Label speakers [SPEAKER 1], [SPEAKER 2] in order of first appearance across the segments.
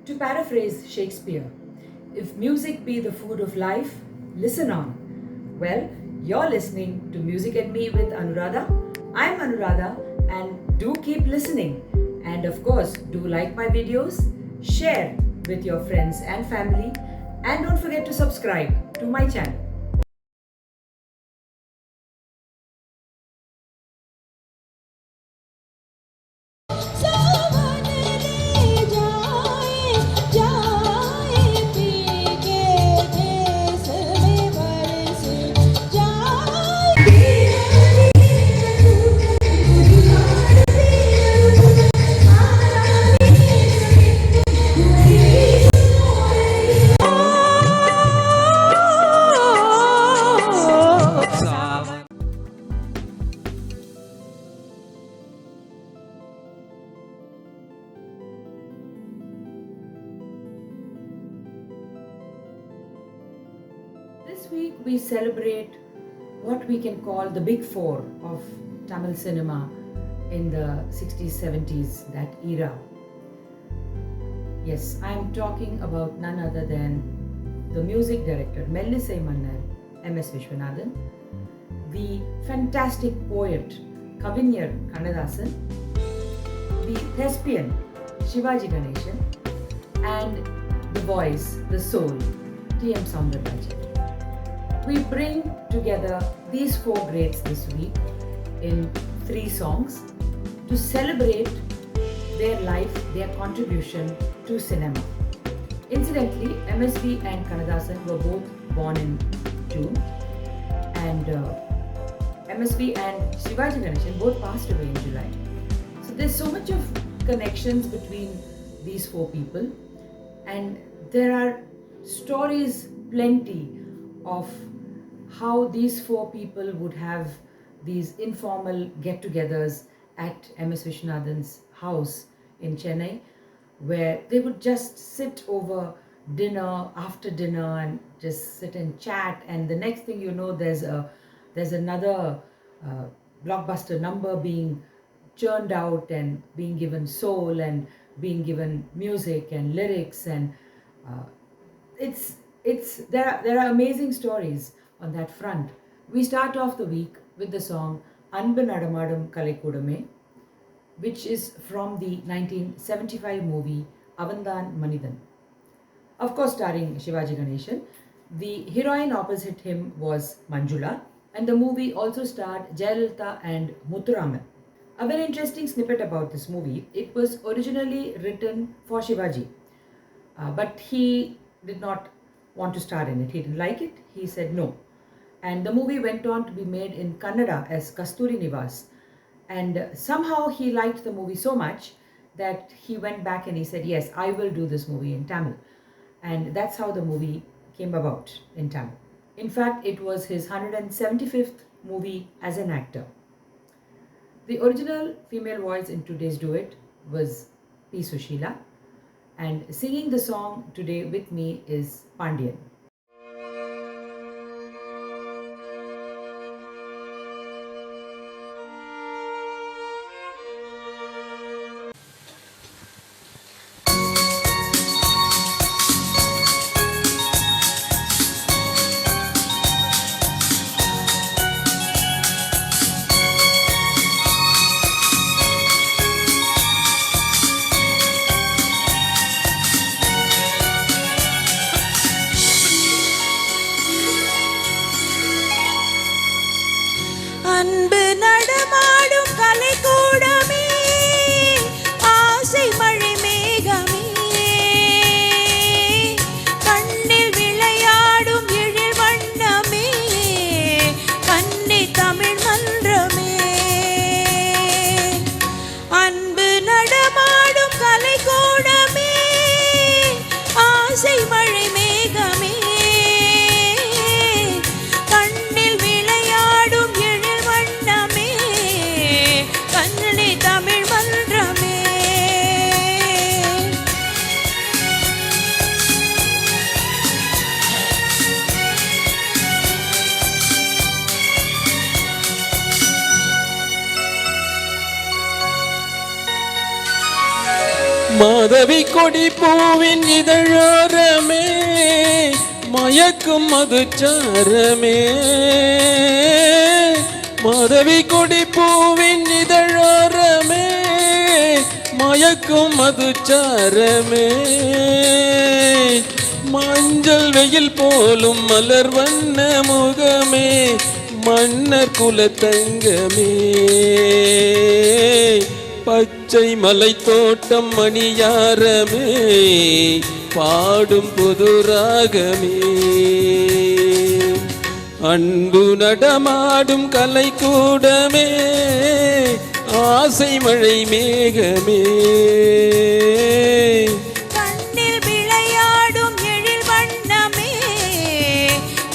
[SPEAKER 1] To paraphrase Shakespeare, if music be the food of life, listen on. Well, you're listening to Music and Me with Anuradha. I'm Anuradha, and do keep listening. And of course, do like my videos, share with your friends and family, and don't forget to subscribe to my channel. This week we celebrate what we can call the big four of Tamil cinema in the 60s, 70s, that era. Yes, I am talking about none other than the music director Mellisai Mannar M.S. Vishwanathan, the fantastic poet Kavinyar Kannadasan, the thespian Shivaji Ganeshan, and the voice, the soul, T.M. Soundararajan. We bring together these four greats this week in 3 songs to celebrate their life, their contribution to cinema. Incidentally, MSV and Kannadasan were both born in June, and MSV and Shivaji Ganeshan both passed away in July. So there's so much of connections between these 4 people, and there are stories plenty of how these 4 people would have these informal get-togethers at MS Vishwanathan's house in Chennai, where they would just sit over dinner, after dinner, and just sit and chat, and the next thing you know, there's another blockbuster number being churned out and being given soul and being given music and lyrics, and there are amazing stories on that front. We start off the week with the song Anbu Nadamadum Kalaikudame, which is from the 1975 movie Avanthan Manithan. Of course, starring Shivaji Ganeshan. The heroine opposite him was Manjula, and the movie also starred Jayalalitha and Muthuraman. A very interesting snippet about this movie: it was originally written for Shivaji, but he did not want to star in it. He didn't like it. He said no. And the movie went on to be made in Kannada as Kasturi Nivas. And somehow he liked the movie so much that he went back and he said, yes, I will do this movie in Tamil. And that's how the movie came about in Tamil. In fact, it was his 175th movie as an actor. The original female voice in today's duet was P. Sushila. And singing the song today with me is Pandian.
[SPEAKER 2] Madhavi கொடி பூவின் இதழோரமே மயக்கும் மதுச்சாரமே. மாதவி கொடி பூவின் இதழோரமே மயக்கும் மதுச்சாரமே. மஞ்சள் வெயில் போலும் மலர் வண்ண முகமே மன்னர் குலத்தங்கமே. பச்சை மலை தோட்டம் மணியாரமே பாடும் புதுராகமே. அன்பு நடமாடும் கலை கூடமே ஆசை மழை மேகமே.
[SPEAKER 3] கண்ணில் விளையாடும் எழில் வண்ணமே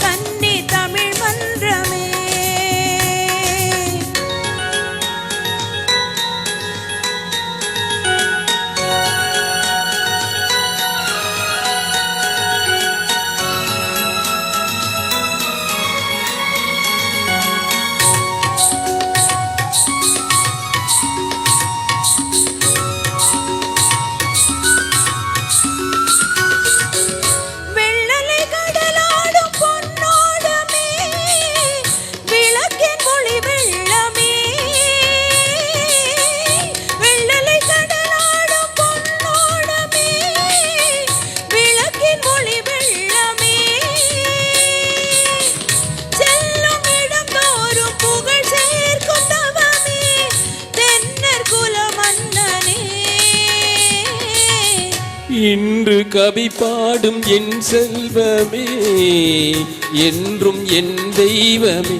[SPEAKER 3] கன்னி தமிழ் மன்றமே.
[SPEAKER 2] இன்று கவி பாடும் என் செல்வமே என்றும் என் தெய்வமே.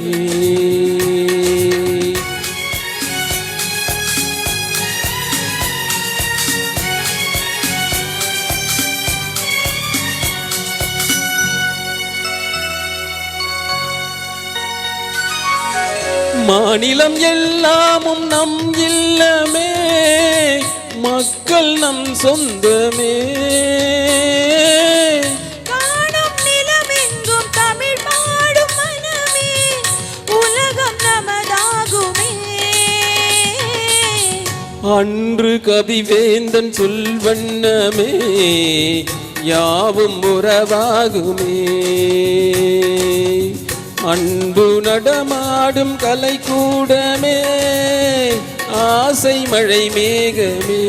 [SPEAKER 2] மாநிலம் எல்லாமும் நம் இல்லமே மக்கள் நம் சொந்தமே.
[SPEAKER 3] காணும் நிலமெங்கும் தமிழ் பாடும் மனமே உலகம் நமதாகுமே.
[SPEAKER 2] அன்று கவிவேந்தன் சொல்வண்ணமே யாவும் உறவாகுமே. அன்பு நடமாடும் கலை கூடமே ஆசை மழை மேகமே.